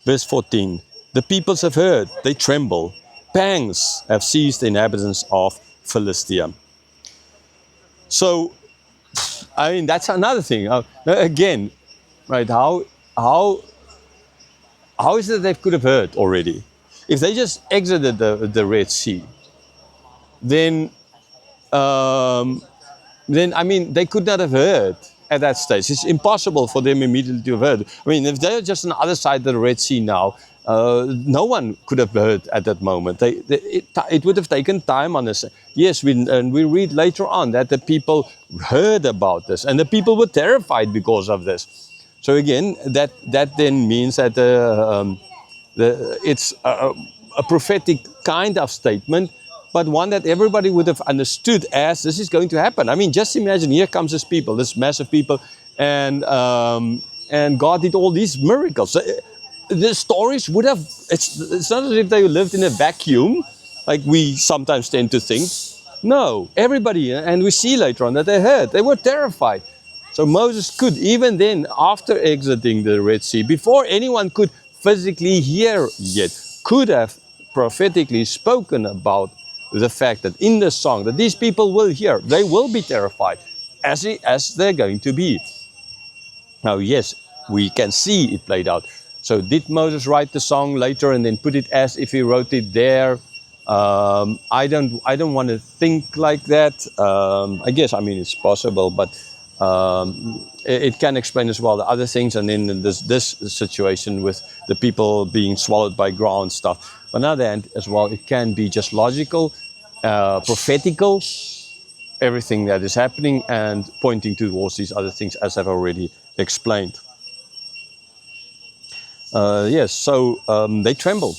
Verse 14, the peoples have heard, they tremble. Pangs have seized the inhabitants of Philistia. So, I mean, that's another thing. Again, right, how is it they could have heard already? If they just exited the Red Sea, then, then, I mean, they could not have heard at that stage. It's impossible for them immediately to have heard. I mean, if they're just on the other side of the Red Sea now, no one could have heard at that moment. It would have taken time on this. Yes, and we read later on that the people heard about this, and the people were terrified because of this. So again, that then means that it's a prophetic kind of statement, but one that everybody would have understood as this is going to happen. I mean, just imagine, here comes this people, this massive people, and God did all these miracles. The stories would have, it's not as if they lived in a vacuum, like we sometimes tend to think. No, everybody, and we see later on that they heard, they were terrified. So Moses could, even then, after exiting the Red Sea, before anyone could physically hear yet, could have prophetically spoken about the fact that in the song that these people will hear, they will be terrified, as they're going to be. Now, yes, we can see it played out. So did Moses write the song later and then put it as if he wrote it there? I don't want to think like that. I guess, I mean, it's possible, but it can explain as well the other things, and then this situation with the people being swallowed by ground stuff. On the other hand, as well, it can be just logical, prophetical, everything that is happening, and pointing towards these other things, as I've already explained. Yes, so they tremble.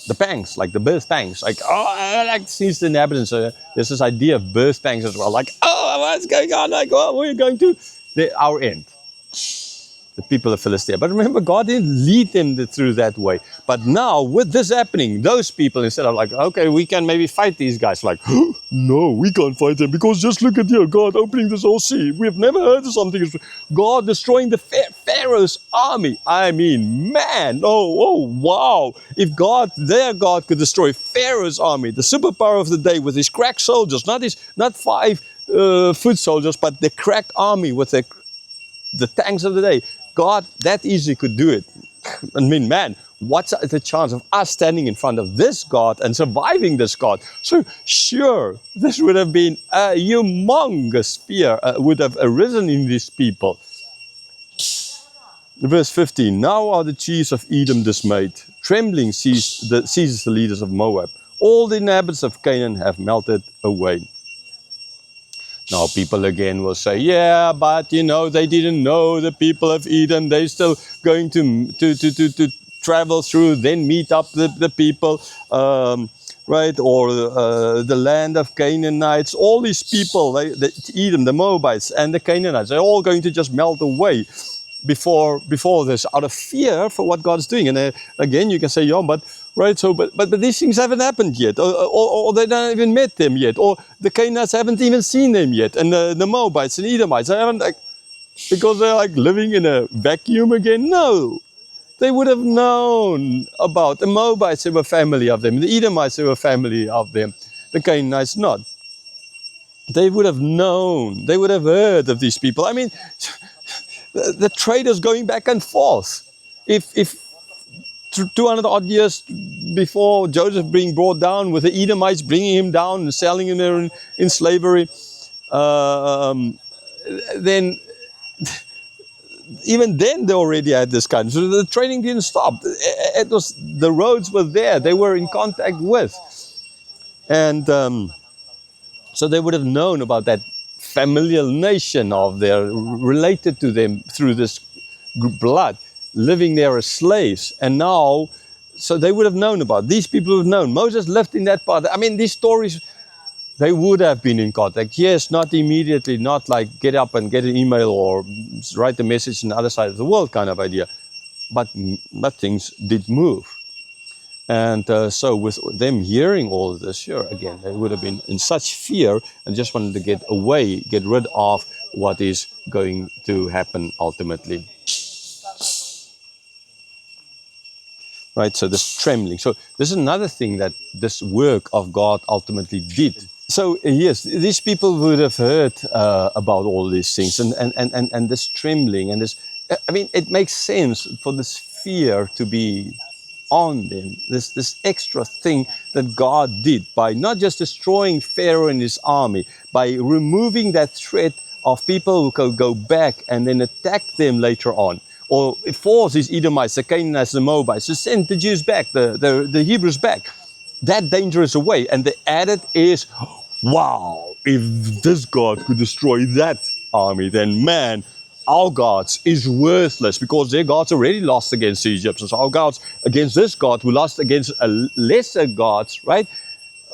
The pangs, like the birth pangs, like, oh, like sees the inhabitants. There's this idea of birth pangs as well, like, oh, what's going on? Like, oh, we're going to our end. The people of Philistia. But remember, God didn't lead them through that way. But now, with this happening, those people, instead of like, okay, we can maybe fight these guys, like, no, we can't fight them, because just look at here, God opening this whole sea. We've never heard of something. God destroying the Pharaoh's army. I mean, man, oh, wow. If their God could destroy Pharaoh's army, the superpower of the day, with his crack soldiers, not 5 foot soldiers, but the crack army with the tanks of the day. God that easily could do it. I mean, man, what's the chance of us standing in front of this God and surviving this God? So sure, this would have been a humongous fear would have arisen in these people. Verse 15, now are the chiefs of Edom dismayed. Trembling seizes the leaders of Moab. All the inhabitants of Canaan have melted away. Now people again will say, yeah, but you know, they didn't know the people of Edom. They're still going to travel through, then meet up the people, right? Or the land of Canaanites. All these people, Edom, the Moabites and the Canaanites, they're all going to just melt away before this, out of fear for what God's doing. And again, you can say, yeah, but right, so but these things haven't happened yet, or they haven't even met them yet, or the Canaanites haven't even seen them yet, and the Moabites and Edomites, they haven't, like, because they're like living in a vacuum again. No, they would have known about the Moabites. They were family of them. The Edomites, they were family of them. The Canaanites not. They would have known. They would have heard of these people. I mean, the traders going back and forth. If 200 odd years before Joseph being brought down, with the Edomites bringing him down and selling him there in slavery, then even then they already had this kind. So the trading didn't stop. It was, the roads were there. They were in contact with, and so they would have known about that familial nation of their, related to them through this blood, living there as slaves. And now, so they would have known about, these people would have known. Moses lived in that part. I mean, these stories, they would have been in contact. Yes, not immediately, not like get up and get an email or write a message on the other side of the world kind of idea. But things did move. And so with them hearing all of this, sure, again, they would have been in such fear and just wanted to get away, get rid of what is going to happen ultimately. right? So this trembling. So this is another thing that this work of God ultimately did. So yes, these people would have heard about all these things and this trembling and this. I mean, it makes sense for this fear to be on them. This extra thing that God did by not just destroying Pharaoh and his army, by removing that threat of people who could go back and then attack them later on, or force these Edomites, the Canaanites, the Moabites to send the Jews back, the Hebrews back. That danger is away, and the added is, wow, if this God could destroy that army, then man, our gods is worthless, because their gods already lost against the Egyptians. Our gods against this God who lost against a lesser gods, right?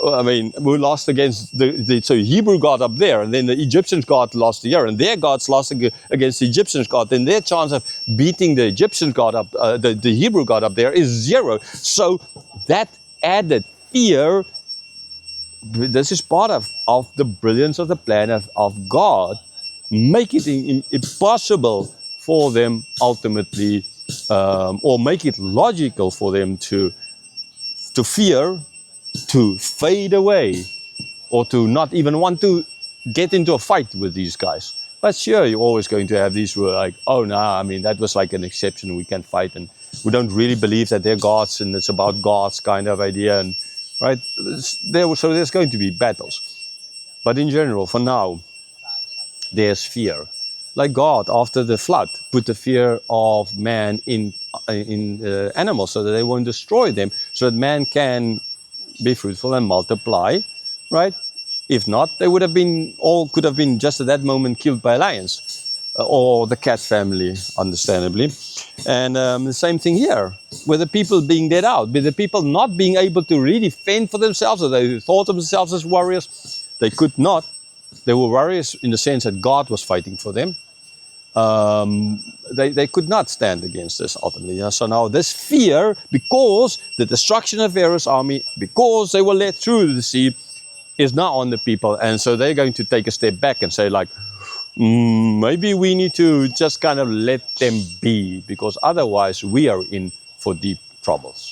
I mean, who lost against so Hebrew God up there, and then the Egyptians God lost here, and their gods lost against the Egyptians God. Then their chance of beating the Egyptian God up, the Hebrew God up there is zero. So that added fear, this is part of the brilliance of the plan of God, make it impossible for them ultimately, or make it logical for them to fear, to fade away, or to not even want to get into a fight with these guys. But sure, you're always going to have these who are like, oh no, I mean, that was like an exception, we can fight, and we don't really believe that they're gods and it's about gods kind of idea, and right? So there's going to be battles. But in general, for now, there's fear. Like God, after the flood, put the fear of man in animals so that they won't destroy them, so that man can be fruitful and multiply, right? If not, they would have been, all could have been just at that moment killed by lions, or the cat family, understandably. And the same thing here, with the people being dead out, with the people not being able to really fend for themselves, or they thought of themselves as warriors. They could not. They were warriors in the sense that God was fighting for them. They could not stand against this ultimately. So now this fear, because the destruction of Pharaoh's army, because they were led through the sea, is now on the people. And so they're going to take a step back and say like, maybe we need to just kind of let them be, because otherwise we are in for deep troubles.